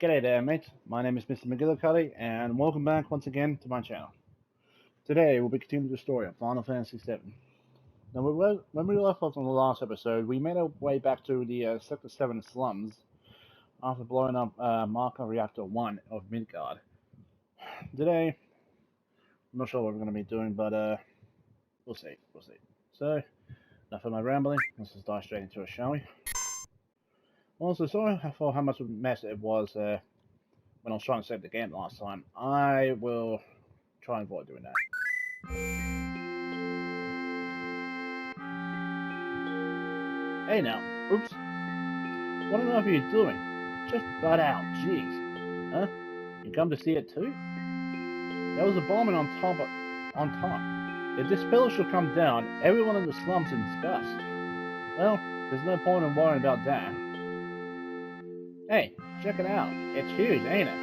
G'day there, mate. My name is Mr. Magilla-cutti, and welcome back once again to my channel. Today, we'll be continuing the story of Final Fantasy VII. Now, when we left off on the last episode, we made our way back to the Sector 7 slums after blowing up Marker Reactor 1 of Midgard. Today, I'm not sure what we're going to be doing, but we'll see. So, enough of my rambling. Let's just dive straight into it, shall we? Also, sorry for how much of a mess it was when I was trying to save the game last time. I will try and avoid doing that. Hey now, oops. What on earth are you doing? Just butt out, jeez. Huh? You come to see it too? There was a bombing on top. If this spell should come down, everyone in the slums in disgust. Well, there's no point in worrying about that. Hey, check it out. It's huge, ain't it?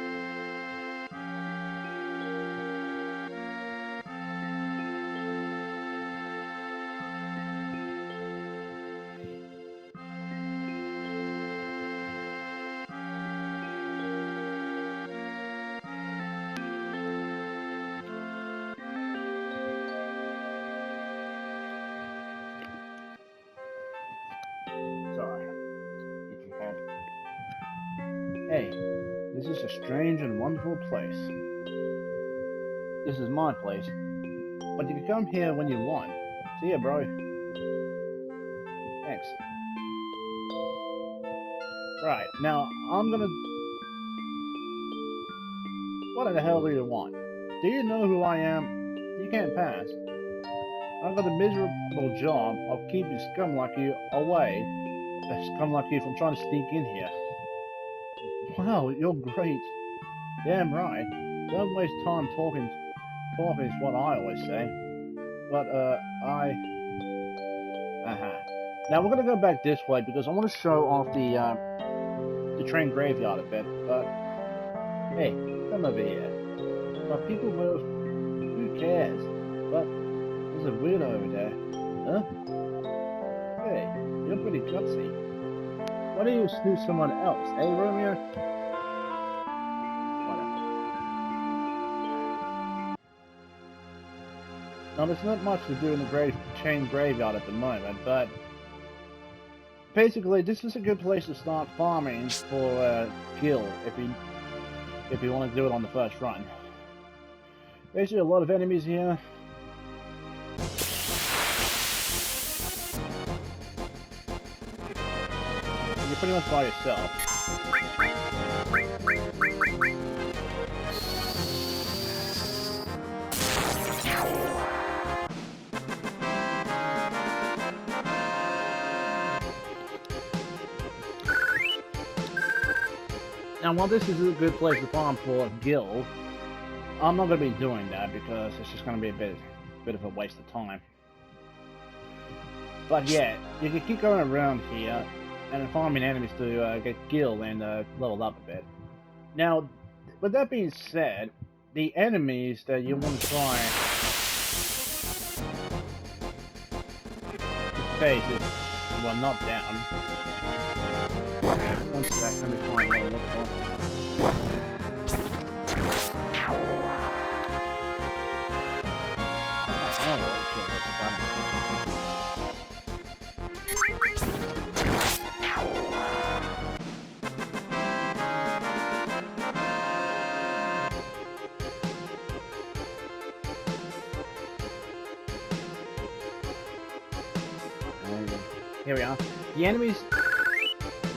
Sorry. Hey, this is a strange and wonderful place. This is my place, but you can come here when you want. See ya, bro. Thanks. Right, now, What the hell do you want? Do you know who I am? You can't pass. I've got the miserable job of keeping scum like you away. Scum like you from trying to sneak in here. Wow, you're great. Damn right. Don't waste time talking. Talking is what I always say. But, Now, we're gonna go back this way because I want to show off the train graveyard a bit, but... Hey, come over here. But people will... Who cares? But, there's a weirdo over there. Huh? Hey, you're pretty gutsy. Why don't you snooze someone else, eh, Romeo? Whatever. Now, there's not much to do in the chain graveyard at the moment, but... Basically, this is a good place to start farming for Gil, if you want to do it on the first run. Basically, a lot of enemies here. You're pretty much by yourself. Now, while this is a good place to farm for Gil, I'm not going to be doing that because it's just going to be a bit of a waste of time. But yeah, you can keep going around here and farming enemies to get Gil and level up a bit. Now, with that being said, the enemies that you want to try to face is, well, not down. One sec, let me find what I look for. Here we are. The enemies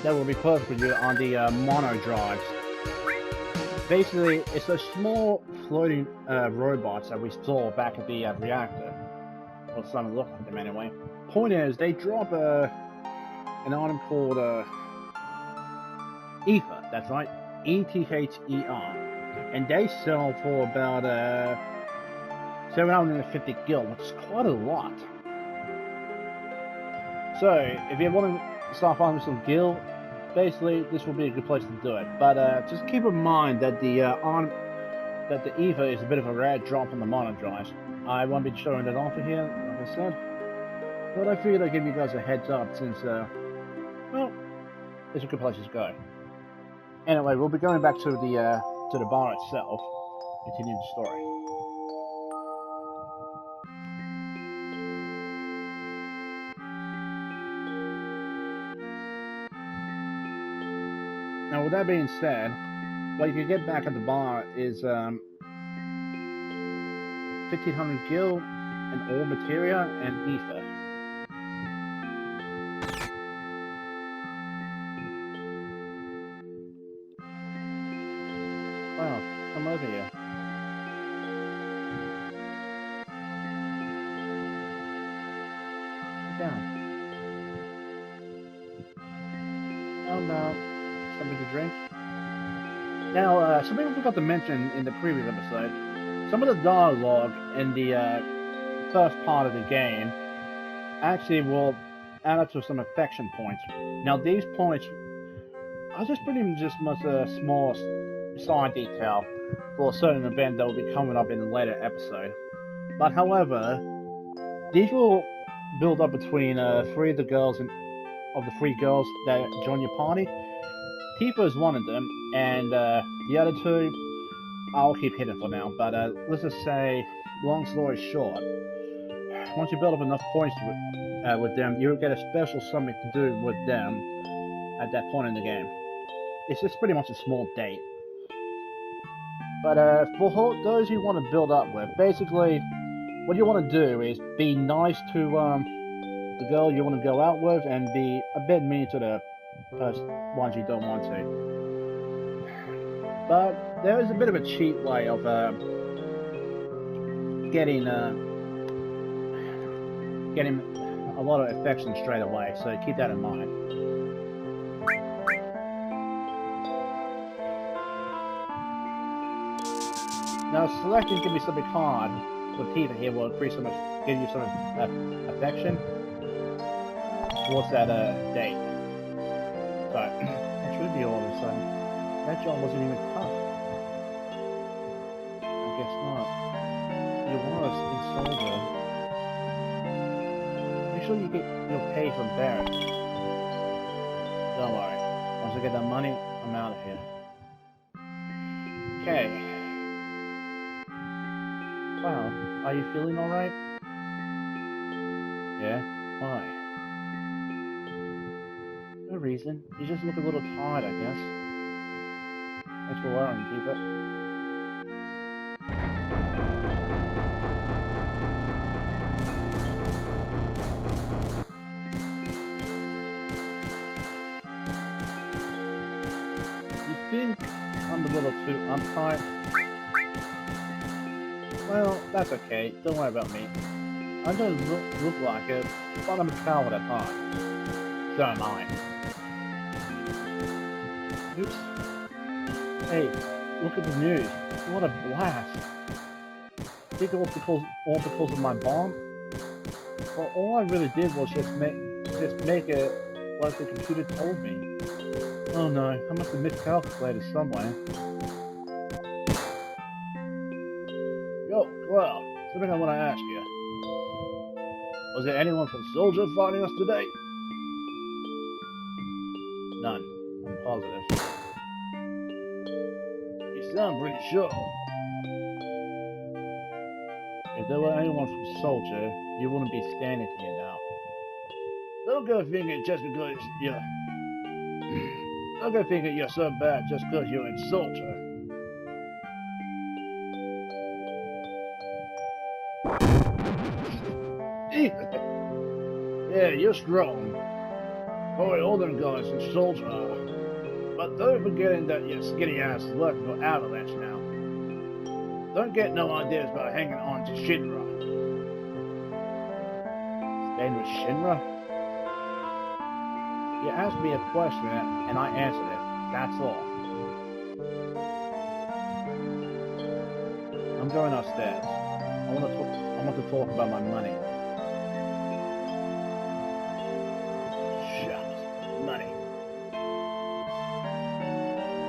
that will be perfect for you on the mono drives. Basically, it's those small floating robots that we saw back at the reactor. Or some look like them anyway. Point is, they drop an item called Ether. That's right, ETHER, and they sell for about 750 gil, which is quite a lot. So, if you want to start finding some gil, basically this will be a good place to do it. But just keep in mind that the ether is a bit of a rare drop on the mono drives. I won't be showing that off here, like I said, but I figured I'd give you guys a heads up since, well, it's a good place to go. Anyway, we'll be going back to the bar itself, continue the story. Now, with that being said, what you can get back at the bar is 1500 gil and all materia and ether. Wow, come over here. Sit down. Oh no, something to drink? Now, something we forgot to mention in the previous episode, some of the dialogue in the first part of the game actually will add up to some affection points. Now, these points are just pretty much a small side detail for a certain event that will be coming up in a later episode. But however, these will build up between three of the girls of the three girls that join your party. Tifa is one of them, and the other two I'll keep hidden for now. But let's just say, long story short, once you build up enough points with them, you'll get a special something to do with them at that point in the game. It's just pretty much a small date. But for those you want to build up with, basically, what you want to do is be nice to the girl you want to go out with, and be a bit mean to the ones you don't want to. But there is a bit of a cheap way of getting a lot of affection straight away, so keep that in mind. Now, selecting can be something hard with Tifa here will give you some affection towards that date. So, that should be all of a sudden. That job wasn't even tough. I guess not. It was in Soldier. Make sure you get your pay from Barrett. Don't worry. Once I get that money, I'm out of here. Okay. Wow. Are you feeling alright? Yeah? Why? No reason. You just look a little tired, I guess. Thanks for worrying, Tifa. You think I'm a little too uptight? Well, that's okay. Don't worry about me. I don't look like it, but I'm a coward at heart. So am I. Oops. Hey, look at the news. What a blast. Think all because of my bomb? Well, all I really did was just make it like the computer told me. Oh no, I must have miscalculated somewhere. Yo, Claire, something I want to ask you. Was there anyone from Soldier fighting us today? None. I'm positive. You sound pretty sure. If there were anyone from Soldier, you wouldn't be standing here now. Don't go thinking just because you're... Don't go thinking you're so bad just because you're in Soldier. Yeah, you're strong. Boy, all them guys in Soldier are. But don't forget that your skinny ass is working for Avalanche now. Don't get no ideas about hanging on to Shinra. Staying with Shinra? You asked me a question and I answered it. That's all. I'm going upstairs. I want to talk about my money. Shucks, money.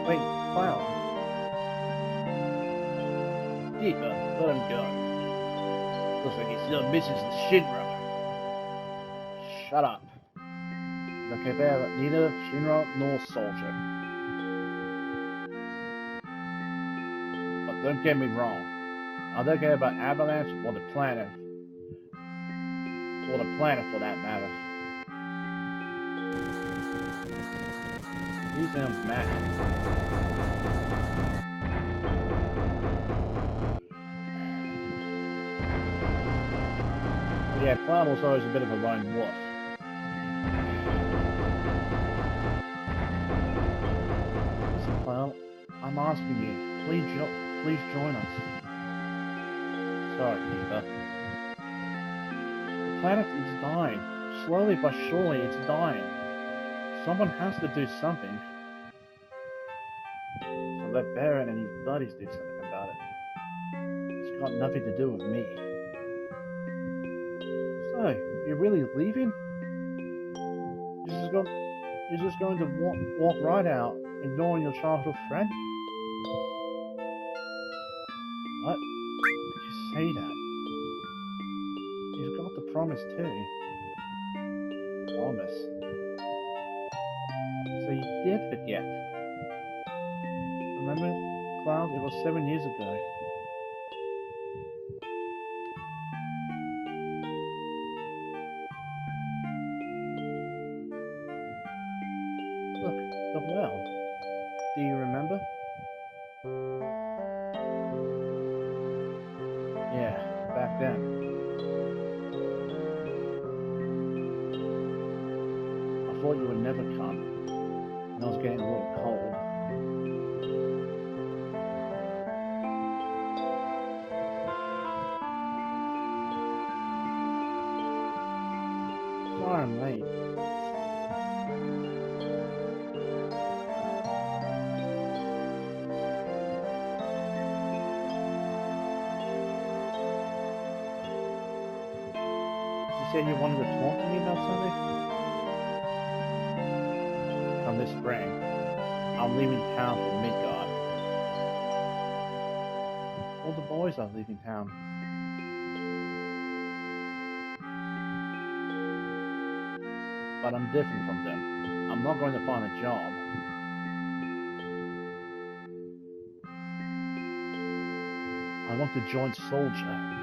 Wait, wow. Tifa, let him go. Looks like he still misses the Shinra. Shut up. I don't care about neither Shinra nor Soldier. don't get me wrong. I don't care about Avalanche or the planet. Or the planet for that matter. He sounds mad. But yeah, Cloud was always a bit of a lone wolf. Listen, Cloud, I'm asking you, please join us. Sorry, Eva. The planet is dying. Slowly but surely, it's dying. Someone has to do something. So let Baron and his buddies do something about it. It's got nothing to do with me. So, you're really leaving? You're just going to walk right out, ignoring your childhood friend? What? You say that? You've got the promise too. Promise? So you did forget. Remember, Cloud? It was 7 years ago. Look, the well. Do you remember? Yeah, back then. I thought you would never come, and I was getting a little cold. Sorry I'm late. You said you wanted to talk to me about something? Come this spring, I'm leaving town for Midgard. All the boys are leaving town. But I'm different from them. I'm not going to find a job. I want to join Soldier.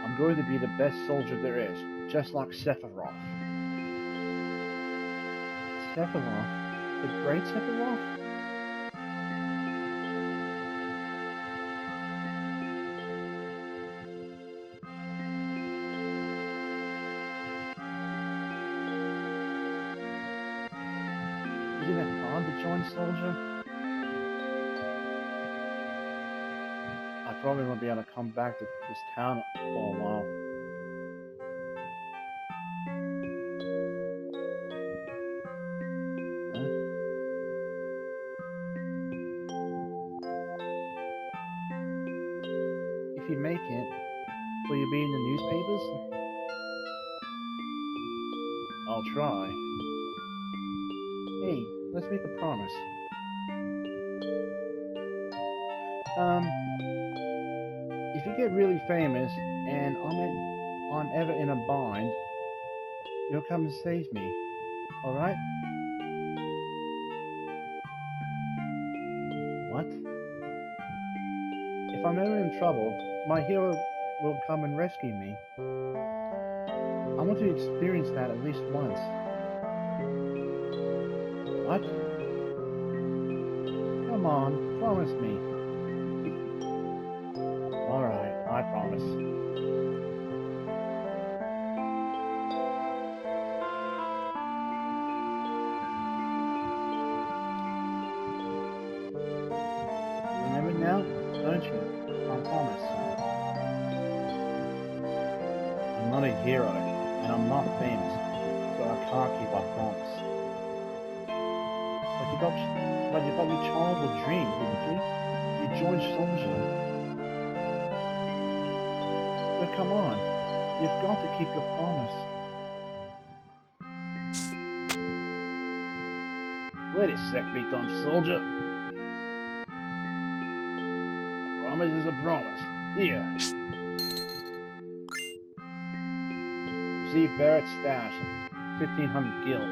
I'm going to be the best soldier there is, just like Sephiroth. Sephiroth? The great Sephiroth? Isn't it hard to join Soldier? I probably won't be able to come back to this town for a while. Huh? If you make it, will you be in the newspapers? I'll try. Hey, let's make a promise. If you get really famous and I'm ever in a bind, you'll come and save me, alright? What? If I'm ever in trouble, my hero will come and rescue me. I want to experience that at least once. What? Come on, promise me. Alright, I promise. Remember now, don't you? I promise. I'm not a hero, and I'm not famous, so I can't keep our promise. But you got your childhood dream, didn't you? You joined Soldier. So come on, you've got to keep your promise. Wait a sec, big time Soldier. Promise is a promise. Here. Receive Barrett's stash, 1,500 gil.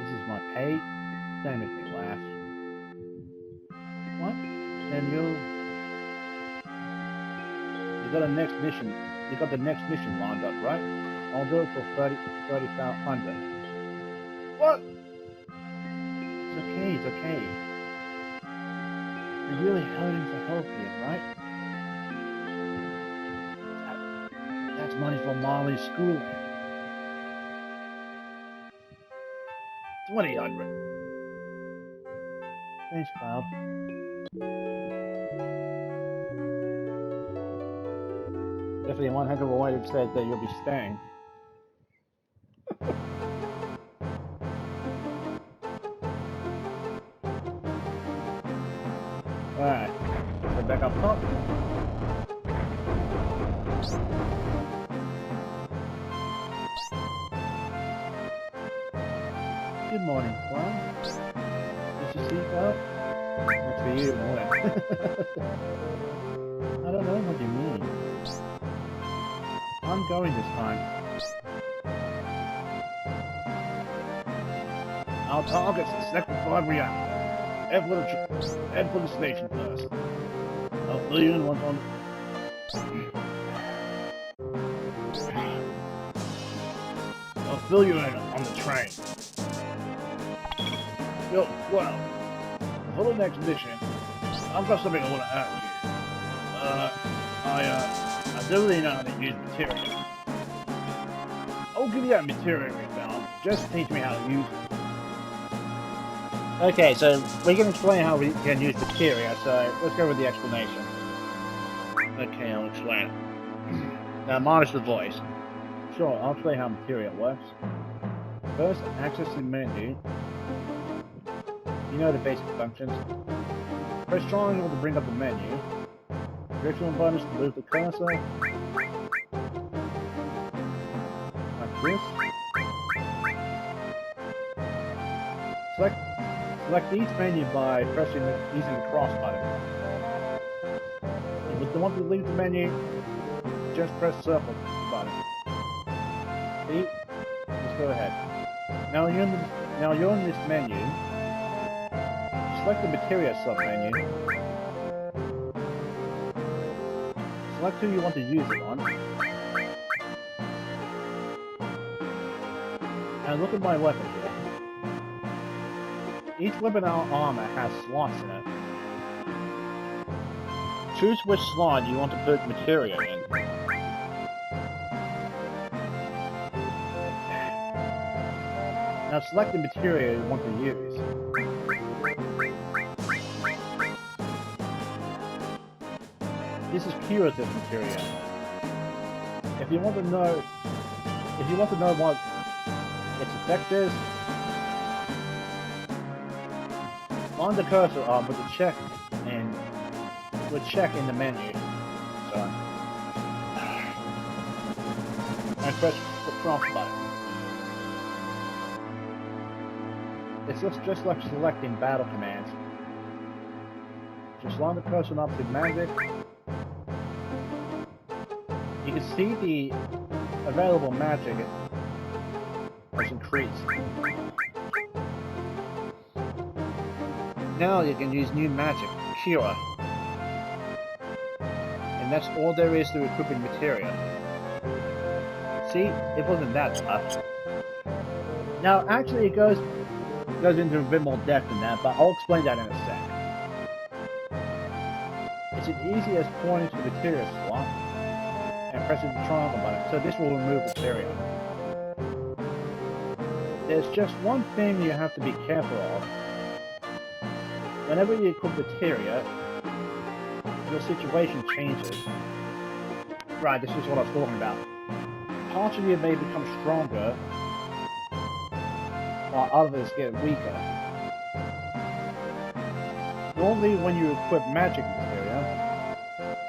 This is my pay. Don't make me laugh. What? And you got a next mission. You got the next mission lined up, right? I'll do it for 30,500. What? It's okay, it's okay. You're really hurting for help here, right? That's money for Marley's schooling. 2,800. Thanks, Cloud. Definitely one heck of a way to say that you'll be staying. Alright, so back up top. Good morning, Cloud. Did you see Cloud? That's for you, boy. I don't know what you mean. I'm going this time. Our target's the Sector 5 reactor. Head for the station first. I'll fill you in once on... I'll fill you in on the train. Yo, well, for the next mission, I've got something I want to ask you. I don't really know how to use material. I'll give you that material we found. Just teach me how to use it. Okay, so we can explain how we can use materia, so let's go with the explanation. Okay, I'll explain it. Now, minus the voice. Sure, I'll explain how materia works. First, access the menu. You know the basic functions. Press triangle to bring up the menu. Directional buttons to move the cursor. Like this. Select each menu by using the cross button. If you want to leave the menu, just press circle button. See? Let's go ahead. Now you're in this menu. Select the materia sub-menu. Select who you want to use it on. And look at my weapon here. Each weapon armor has slots in it. Choose which slot you want to put materia in. Now select the materia you want to use. This is curative materia. If you want to know what its effect is, on the cursor with the check in the menu. So and press the cross button. It's just like selecting battle commands. Just line the cursor up to magic. You can see the available magic has increased. Now you can use new magic, Cure. And that's all there is to equipping materia. See, it wasn't that tough. Now, actually, it goes into a bit more depth than that, but I'll explain that in a sec. It's as easy as pointing to the materia slot and pressing the triangle button, so this will remove materia. There's just one thing you have to be careful of. Whenever you equip materia, your situation changes. Right, this is what I was talking about. Parts of you may become stronger, while others get weaker. Normally, when you equip magic materia,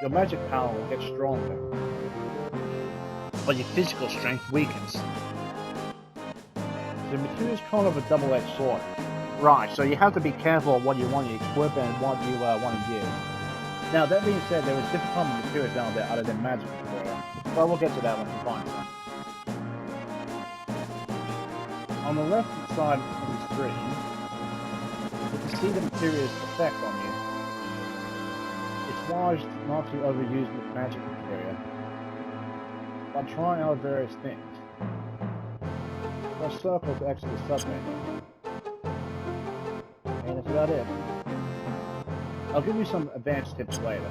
your magic power will get stronger, but your physical strength weakens. So materia is kind of a double-edged sword. Right, so you have to be careful of what you want to equip and what you want to use. Now, that being said, there is different kinds of materials out there other than magic material, but we'll get to that when we find some. on the left side of the screen, you can see the material's effect on you. It's wise not to overuse the magic materia, but try out various things. Press circle to exit the submenu. And that's about it. I'll give you some advanced tips later.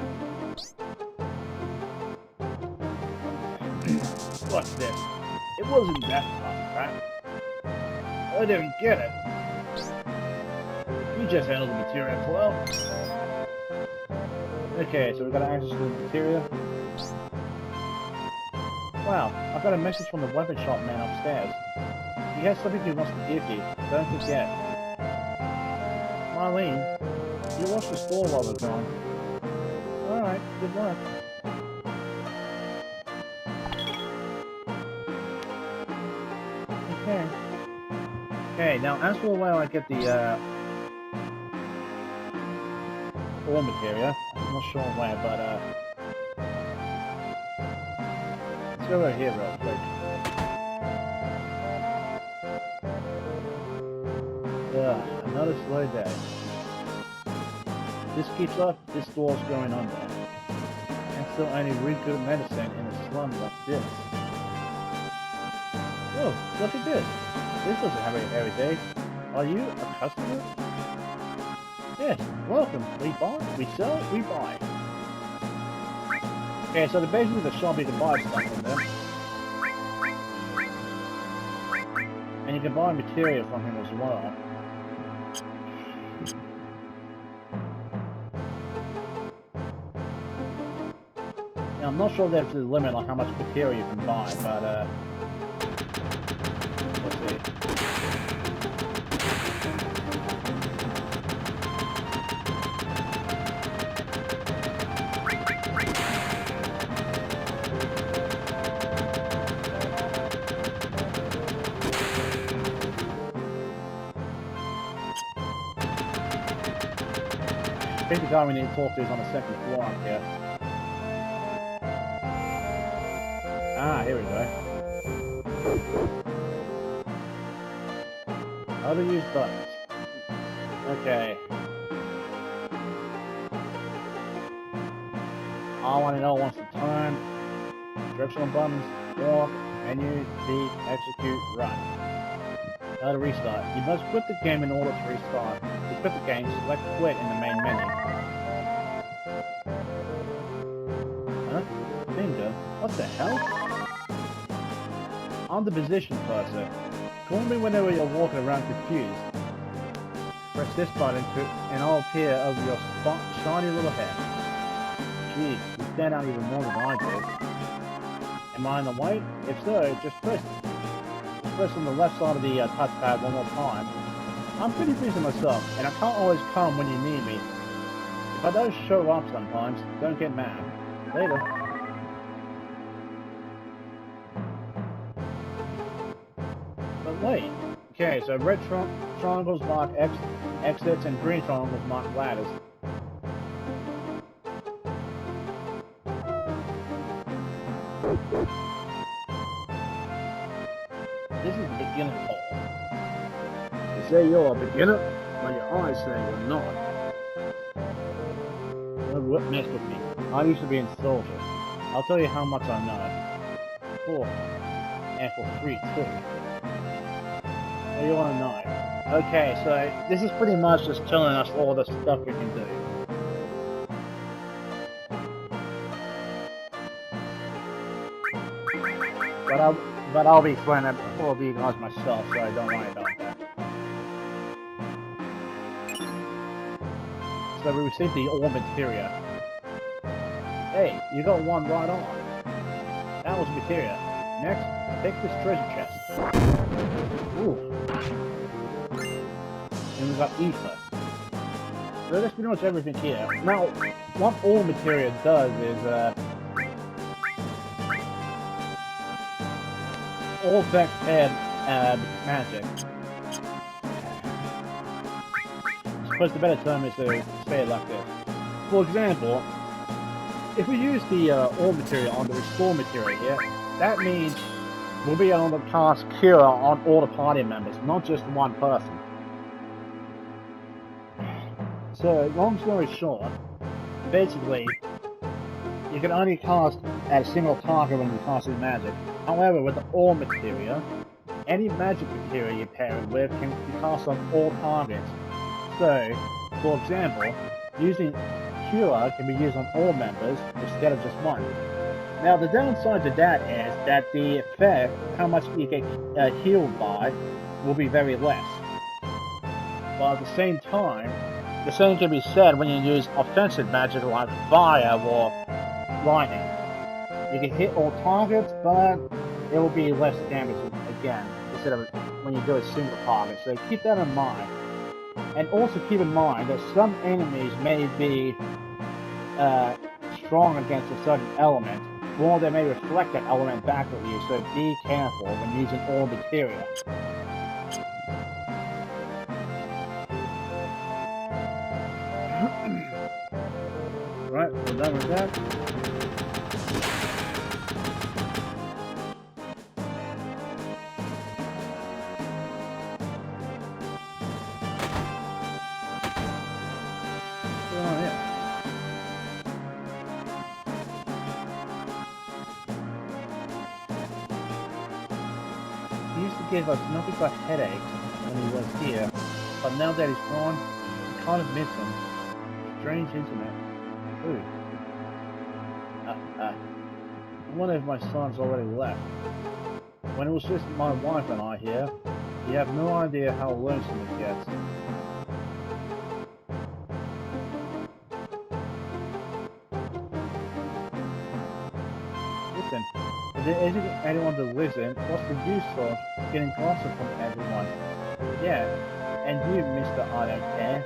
What's this? It wasn't that tough, right? I didn't get it. You just handled the material well. Okay, so we've got access to the material. Wow, I got a message from the weapon shop man upstairs. He has something he wants to give you. Don't forget. Marlene, you watch the store while we're gone. Alright, good luck. Okay. Okay, now as for where I get the ore material, I'm not sure where, but let's go over here real quick. Another slow day. If this keeps up, this store's going under. Can't still only read good medicine in a slum like this. Oh, look at this. This doesn't happen every day. Are you a customer? Yes, welcome. We buy, we sell, we buy. Okay, so basically the shop you can buy stuff from them. And you can buy material from him as well. Now, I'm not sure there's a limit on how much material you can buy, but let's see. I think the guy we need to talk to is on the second floor up here. Ah, here we go. How to use buttons. Okay. I want to know once to turn, directional buttons, walk, menu, speed, execute, run. How to restart. You must quit the game in order to restart. To quit the game, select quit in the main menu. Huh? Finger? What the hell? I'm the position cursor. Call me whenever you're walking around confused. Press this button and I'll appear over your shiny little head. Jeez, you stand out even more than I do. Am I in the way? If so, just press it. Press on the left side of the touchpad one more time. I'm pretty busy myself, and I can't always come when you need me. If I don't show up sometimes, don't get mad. Later. But wait. Okay, so red triangles mark exits and green triangles mark ladders. This is the beginner hole. You say you're a beginner, but your eyes say you're not. Don't mess with me. I used to be in soldier. I'll tell you how much I know. 4. And for free, too. What do you want to know? Okay, so this is pretty much just telling us all the stuff we can do. But I'll be explaining all of you guys myself, so don't worry about that. So we received the ore materia. Hey, you got one right on. That was materia. Next, take this treasure chest. Ooh. And we got ether. So that's pretty much everything here. Now, what ore materia does is, all effect and magic. I suppose the better term is to say it like this. For example, if we use the ore material on the restore material here, that means we'll be able to cast Cure on all the party members, not just one person. So, long story short, basically, you can only cast at a single target when you cast your magic. However, with the All Materia, any magic materia you pair it with can be cast on all targets. So, for example, using Cure can be used on all members instead of just one. Now, the downside to that is that the effect, how much you get healed by, will be very less. But at the same time, the same can be said when you use offensive magic like fire or lightning. You can hit all targets, but it will be less damage again, instead of when you do a single target. So keep that in mind. And also keep in mind that some enemies may be strong against a certain element, or they may reflect that element back at you, so be careful when using all materia. Right, we're done with that. Oh, yeah. He used to give us nothing but headaches when he was here, but now that he's gone, we kind of miss him. Strange, isn't it? Ooh. I wonder if my son's already left. When it was just my wife and I here, you have no idea how lonesome it gets. Listen, if there isn't anyone to listen, what's the use of getting gossip from everyone? Yeah, and you, Mr. I Don't Care.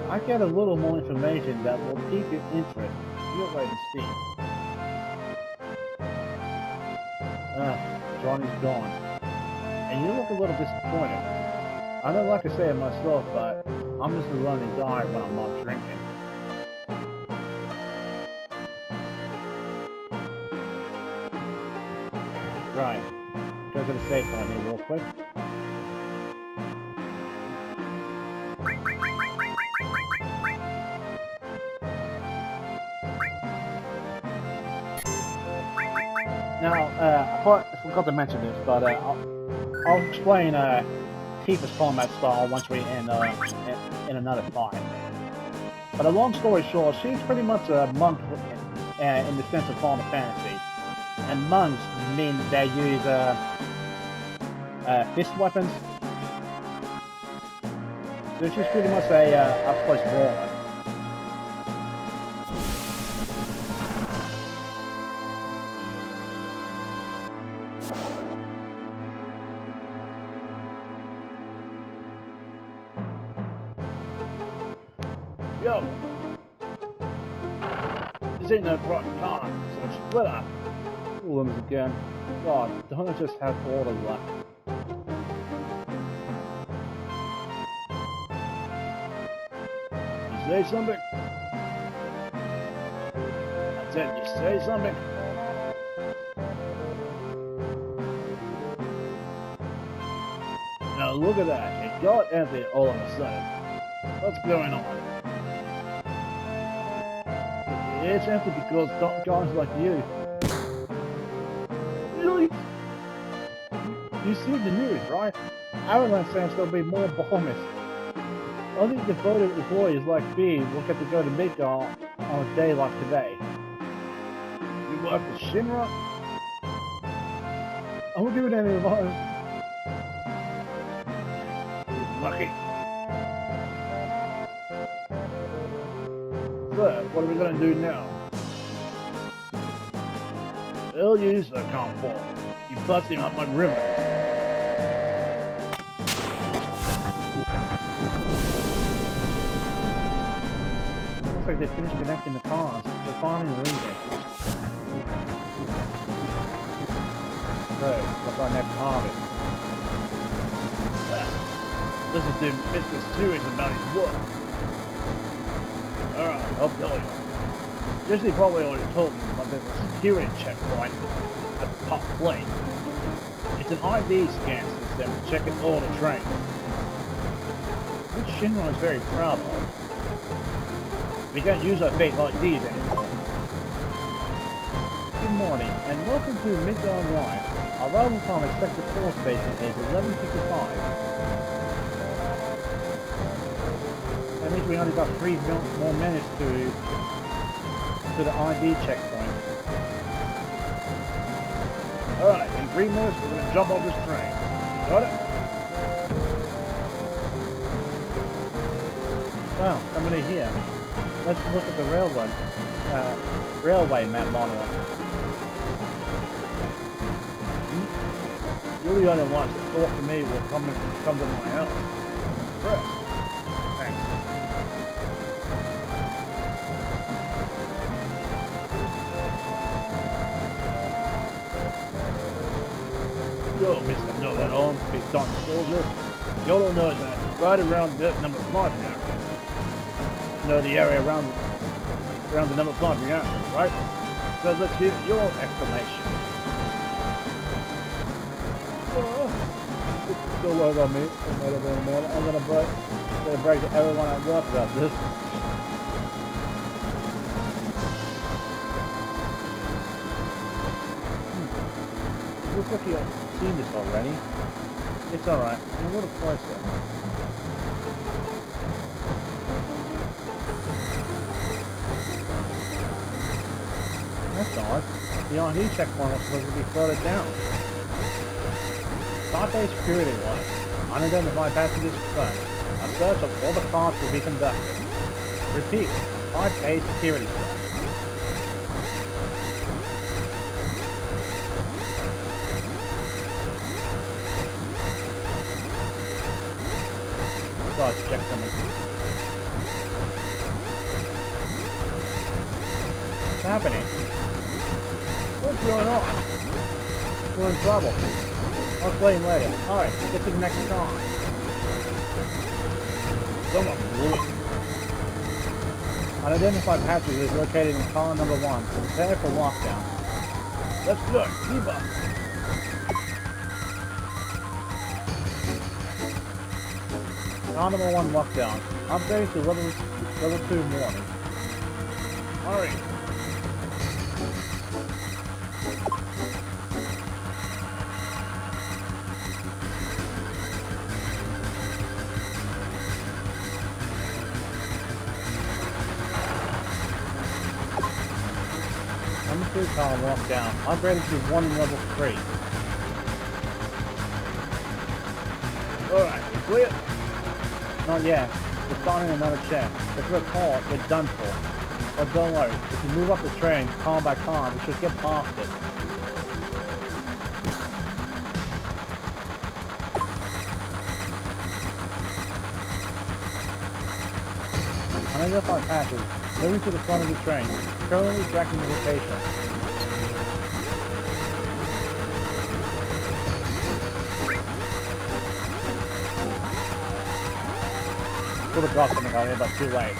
I get a little more information that will pique your interest. You'll wait and see. Johnny's gone. And you look a little disappointed. I don't like to say it myself, but I'm just a lonely guy when I'm not drinking. Right. Go to the safe on here real quick. Now, I forgot to mention this, but I'll explain Tifa's combat style once we're in another fight. But a long story short, she's pretty much a monk in the sense of Final Fantasy. And monks mean they use fist weapons. So she's pretty much a up-close warlord. Yo! This ain't no bright car, so split up. Limbs again. God, don't I just have all the luck? You say something? I said, you say something? Now look at that, it got empty all of a sudden. What's going on? It's empty because guys like you. You see the news, right? Avalanche says there'll be more bombers. Only devoted employees like me will get to go to Midgar on a day like today. You work for Shinra? I won't give it any advice. Lucky. So, what are we gonna do now? They'll use the comfort. You busting up my river. Looks like they finished connecting the cars. They're finally leaving. So, what's our next target? Listen to Mr. Stewart about his work. Alright, I'll tell you. Jesse probably already told me, but there's a security checkpoint at the top plane. It's an ID scan system checking all the trains, which Shinra is very proud of. We can't use our fake IDs anymore. Good morning, and welcome to Midday Online. Our arrival time expected call station is 11:55. That means we only got 3 more minutes to the ID checkpoint. Alright, in 3 minutes we're going to jump off this train. Got it? Wow, somebody here. Let's look at the railway map monitor. You're the only ones that talk to me will come to my house. First. Thanks. Yo, Mr. Know-it-all, big time soldier. You all know that right around number 5 now. Know the area around the number 5 reactor, right? So let's hear your explanation. Don't worry about me. I'm gonna break to everyone at work about this. Looks like you've seen this already. It's alright. I'm a little closer. That's odd. The ID checkpoint was supposed to be further down. Start-based security was. Unidentified passengers concerned. A search of all the cars will be conducted. Repeat. Start-based security search. Let's check something. What's happening? What's going on? We're in trouble. I'll explain later. Alright, get to the next car. Someone blew it. Unidentified passengers located in car number 1. Prepare for lockdown. Let's go. Keep up. Car number 1 lockdown. Upgrade to level 2 morning. Alright. Number 2 car lockdown. Upgraded to 1 in level 3. Alright, you clear? Not yet. We're starting another check. If we're caught, we're done for. But don't worry, if you move up the train, car by car, we should get past it. Unidentified passengers, moving to the front of the train, currently tracking the location. Could have dropped something out here, but too late.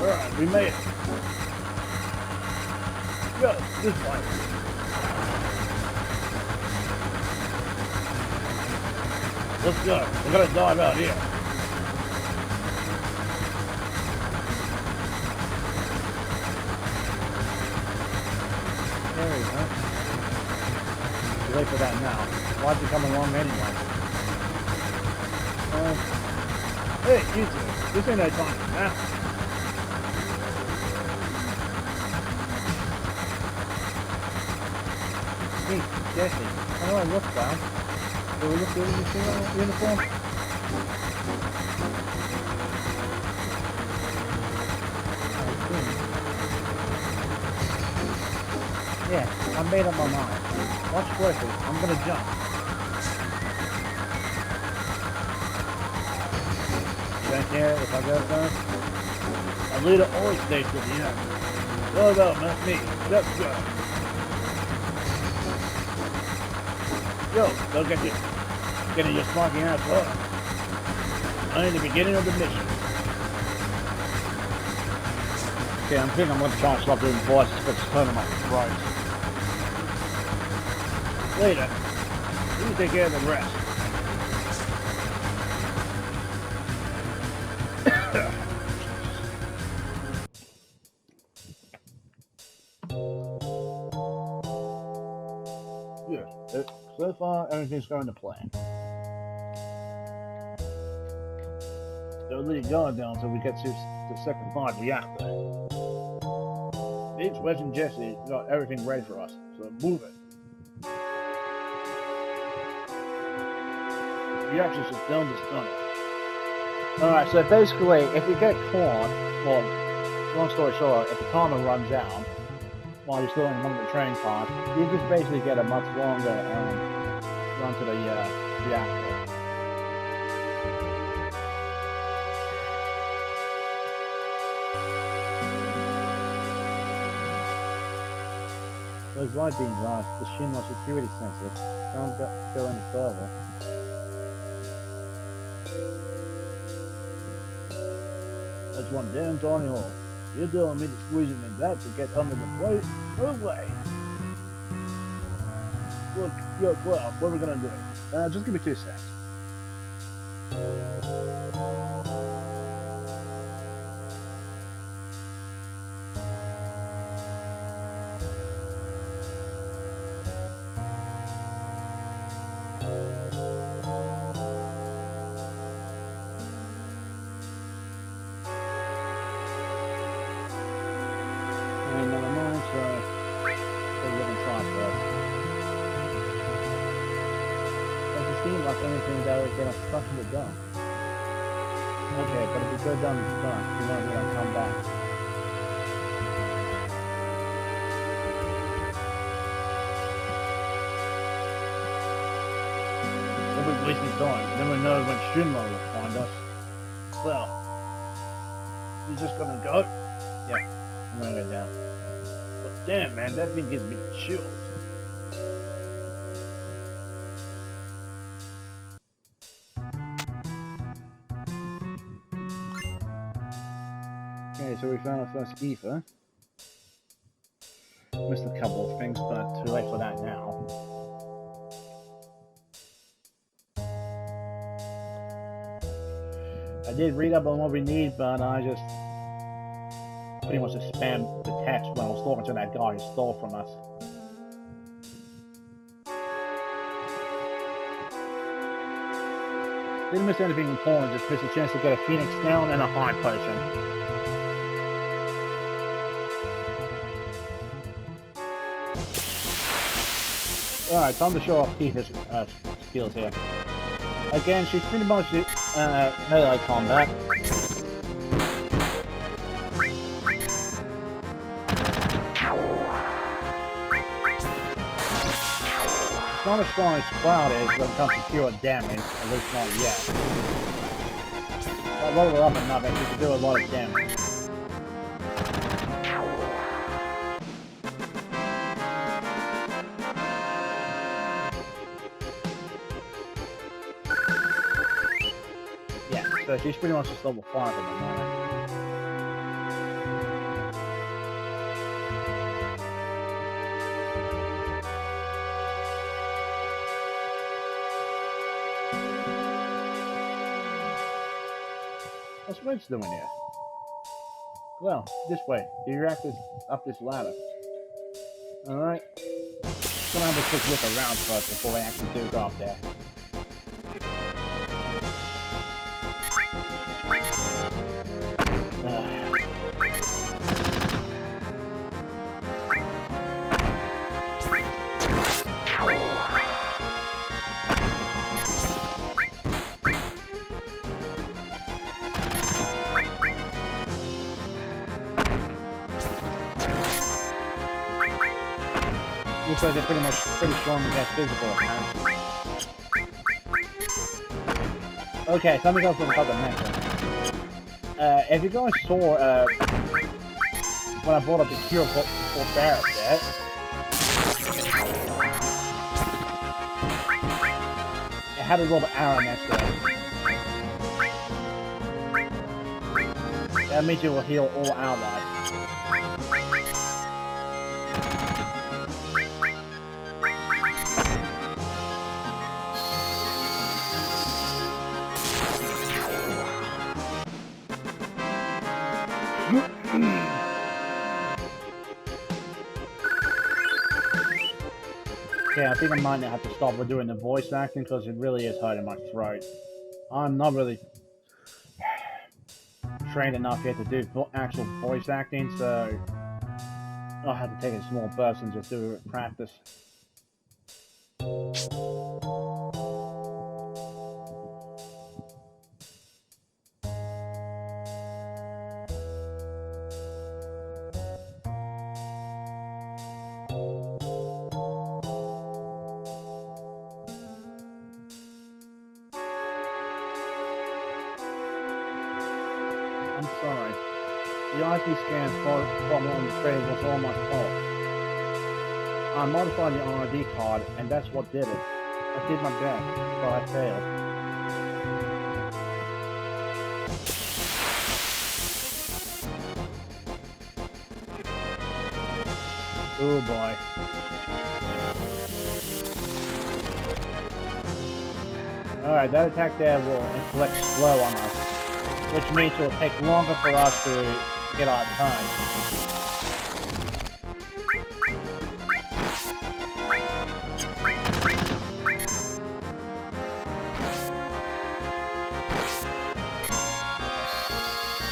Alright, we made it. Go, this way. Let's go. We're gonna dive out here. Too late for that now. Why'd you come along anyway? Hey, you two. This ain't no time for that. Hey, Jesse. How do I look, pal? Do we look good in this uniform? Yeah, I made up my mind. Watch closely. I'm gonna jump. Don't care if I go first. A leader always stays with the end. Well, not me. Let's go. Yo, don't get your smoking ass up. Only the beginning of the mission. Okay, I'm thinking I'm going to try and stop doing voices because it's turning my throat. Later, you take care of the rest. Yeah, so far everything's going to plan. Don't let it go down until we get to the second part reactor. Each Wes and Jesse got everything ready for us, so move it. The actions is done is done. Alright, so basically, if we get caught, well, long story short, if the timer runs out while you're still in one of the train parts, you just basically get a much longer run to the reactor. Those light beams are the Shinra security sensors. Don't go any further. That's one damn tiny hole. You're telling me to squeeze it in that to get under the plate? No way! Look, yo, Cloud, what are we gonna do? Just give me 2 seconds. Anything that would get us stuck in the dump. Okay, but if we go down this dump, we won't be able to come back. We'll be wasting time. We never know when Shinra will find us. Well, you just gonna go? Yeah, I'm gonna go down. But damn, man, that thing gives me chills. Okay, so we found our first ether. Missed a couple of things, but too late for that now. I did read up on what we need, but I just pretty much just spammed the text when I was talking to that guy who stole from us. Didn't miss anything important, just missed a chance to get a Phoenix down and a high potion. Alright, time to show off Tifa's skills here. Again, she's pretty much melee combat. It's not as strong as Cloud is when it comes to pure damage, at least not yet. I'll level her up enough and she can do a lot of damage. So she's pretty much just level 5 at the moment. What's Rich doing here? Well, this way. The reactor's up this ladder. Alright. Gonna have a quick look around first before I actually do go up there. Looks like they're pretty strong against physical attacks. Okay, something else about the mention. If you guys saw when I brought up the cure for Barrett there, it had a little arrow next to it. That means you will heal all allies. Yeah, I think I might have to stop with doing the voice acting because it really is hurting my throat. I'm not really trained enough yet to do actual voice acting, so I'll have to take a small burst and just do practice. I'm sorry. The IP scan problem on the trade was all my fault. I modified the RD card, and that's what did it. I did my best, but I failed. Oh boy. Alright, that attack there will inflict slow on us, which means it will take longer for us to get our turn.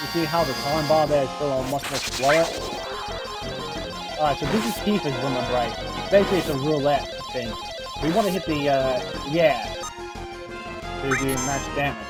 You see how the time bar there is still much more slower? Alright, so this is Tifa's limit break. Basically it's a roulette thing. We want to hit the, yeah, to do max damage.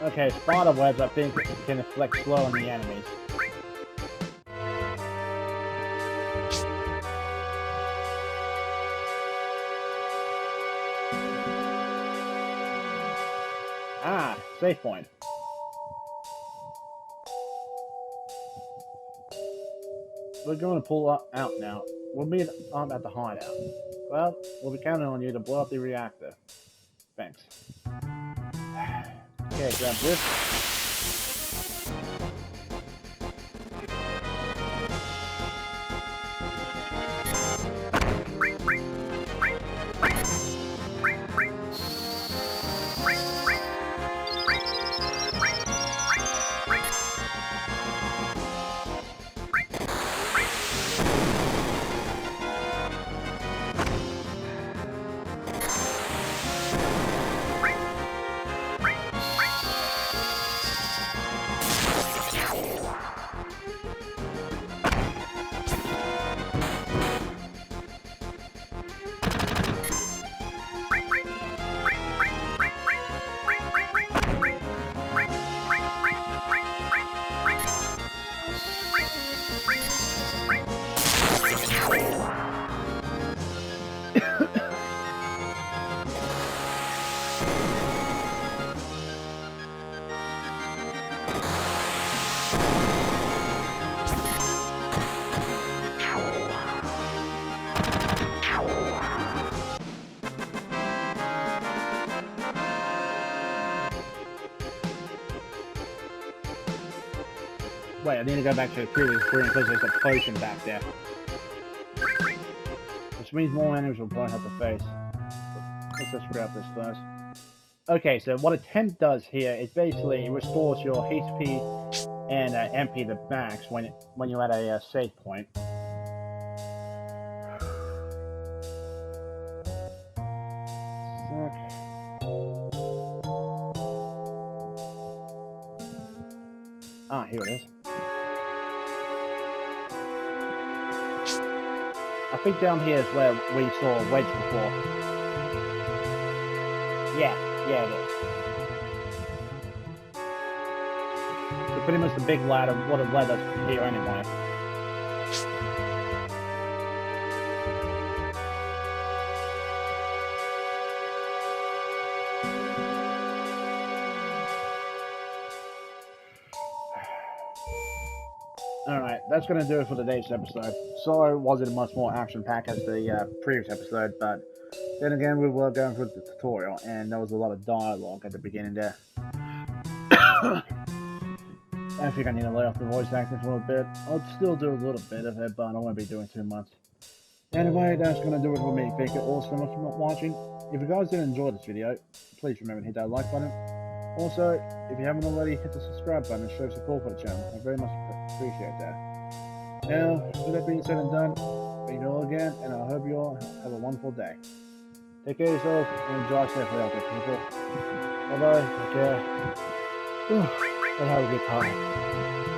Okay, spider webs I think can inflict slow on the enemies. Ah, save point. We're going to pull out now. We'll meet up at the hideout. Well, we'll be counting on you to blow up the reactor. Thanks. Okay, grab this. Wait, I need to go back to the previous screen because there's a potion back there. Which means more enemies will probably have to face. Let's just grab this first. Okay, so what a temp does here is basically it restores your HP and MP to max when you're at a save point. Ah, here it is. I think down here is where we saw a wedge before. Yeah, it is. pretty much the big lad of what had led us here anyway. Alright, that's going to do it for today's episode. Sorry it wasn't much more action-packed as the previous episode, but then again, we were going through the tutorial, and there was a lot of dialogue at the beginning there. I think I need to lay off the voice acting for a bit. I'll still do a little bit of it, but I won't be doing too much. Anyway, that's going to do it for me. Thank you all so much for watching. If you guys did enjoy this video, please remember to hit that like button. Also, if you haven't already, hit the subscribe button and show support for the channel. I very much appreciate that. Now, with that being said and done, thank you all again, and I hope you all have a wonderful day. Take care of yourself and enjoy safely out there, people. Bye-bye. Take care. And have a good time.